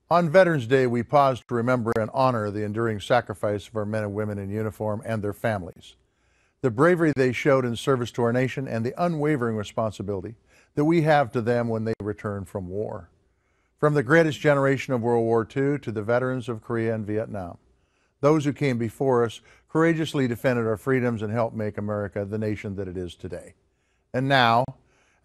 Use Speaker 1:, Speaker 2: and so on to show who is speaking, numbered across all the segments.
Speaker 1: On Veterans Day, we pause to remember and honor the enduring sacrifice of our men and women in uniform and their families, the bravery they showed in service to our nation, and the unwavering responsibility that we have to them when they return from war. From the greatest generation of World War II to the veterans of Korea and Vietnam, those who came before us courageously defended our freedoms and helped make America the nation that it is today. And now,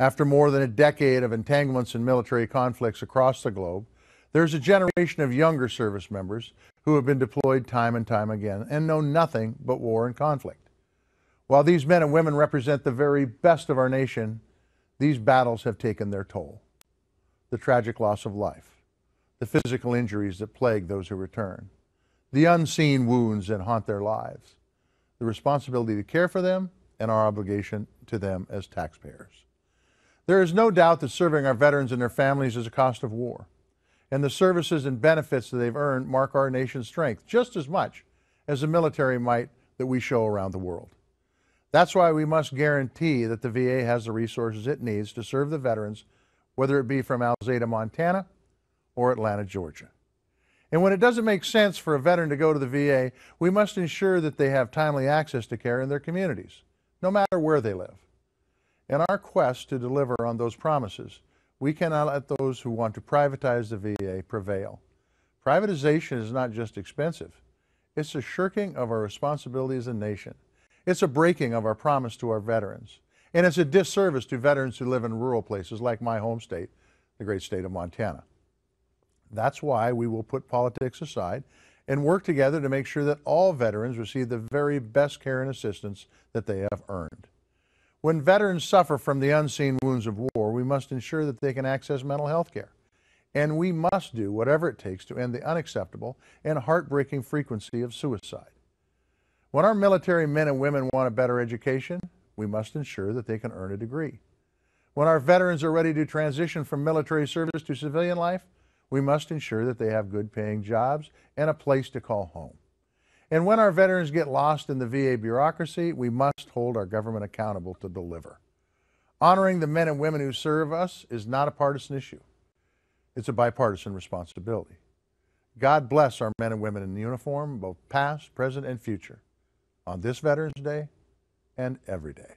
Speaker 1: after more than a decade of entanglements in military conflicts across the globe, there's a generation of younger service members who have been deployed time and time again and know nothing but war and conflict. While these men and women represent the very best of our nation, these battles have taken their toll. The tragic loss of life, the physical injuries that plague those who return, the unseen wounds that haunt their lives, the responsibility to care for them, and our obligation to them as taxpayers. There is no doubt that serving our veterans and their families is a cost of war, and the services and benefits that they've earned mark our nation's strength just as much as the military might that we show around the world. That's why we must guarantee that the VA has the resources it needs to serve the veterans, whether it be from Alzada, Montana, or Atlanta, Georgia. And when it doesn't make sense for a veteran to go to the VA, we must ensure that they have timely access to care in their communities, no matter where they live. In our quest to deliver on those promises, we cannot let those who want to privatize the VA prevail. Privatization is not just expensive, it's a shirking of our responsibility as a nation. It's a breaking of our promise to our veterans. And it's a disservice to veterans who live in rural places like my home state, the great state of Montana. That's why we will put politics aside and work together to make sure that all veterans receive the very best care and assistance that they have earned. When veterans suffer from the unseen wounds of war, we must ensure that they can access mental health care. And we must do whatever it takes to end the unacceptable and heartbreaking frequency of suicide. When our military men and women want a better education, we must ensure that they can earn a degree. When our veterans are ready to transition from military service to civilian life, we must ensure that they have good paying jobs and a place to call home. And when our veterans get lost in the VA bureaucracy, we must hold our government accountable to deliver. Honoring the men and women who serve us is not a partisan issue. It's a bipartisan responsibility. God bless our men and women in uniform, both past, present, and future, on this Veterans Day and every day.